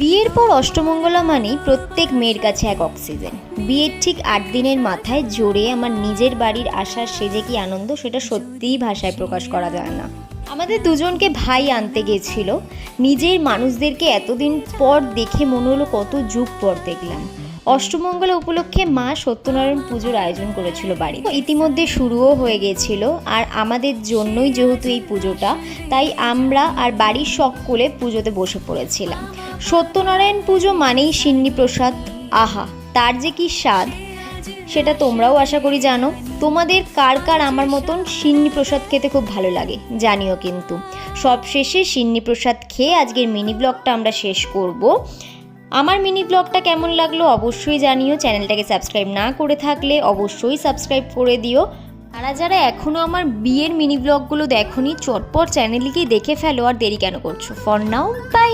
বিয়ের পর অষ্টমঙ্গলা মানেই প্রত্যেক মেয়ের কাছে এক অক্সিজেন। বিয়ের ঠিক ৮ দিনের মাথায় জোরে আমার নিজের বাড়ির আসার সে যে কি আনন্দ, সেটা সত্যিই ভাষায় প্রকাশ করা যায় না। আমাদের দুজনকে ভাই আনতে গেছিল। নিজের মানুষদেরকে এতদিন পর দেখে মনে হলো কত যুগ পর দেখলাম। অষ্টমঙ্গলা উপলক্ষে মা সত্যনারায়ণ পুজোর আয়োজন করেছিল বাড়িতে। ইতিমধ্যে শুরুও হয়ে গেছিল, আর আমাদের জন্যই যেহেতু এই পুজোটা, তাই আমরা আর বাড়ির সকলে পুজোতে বসে পড়েছিলাম। সত্যনারায়ণ পুজো মানেই সিন্নি প্রসাদ, আহা তার যে কি স্বাদ, সেটা তোমরাও আশা করি জানো। তোমাদের কার কার আমার মতন সিন্নি প্রসাদ খেতে খুব ভালো লাগে জানিও কিন্তু। সবশেষে সিন্নি প্রসাদ খেয়ে আজকের মিনি ব্লগটা আমরা শেষ করব। আমার মিনি ব্লগটা কেমন লাগলো অবশ্যই জানিও। চ্যানেলটাকে সাবস্ক্রাইব না করে থাকলে অবশ্যই সাবস্ক্রাইব করে দিও। যারা এখনও আমার বিয়ের মিনি ব্লগগুলো দেখোনি, চটপট চ্যানেলকে দেখে ফেলো। আর দেরি কেন করছো? For now, by.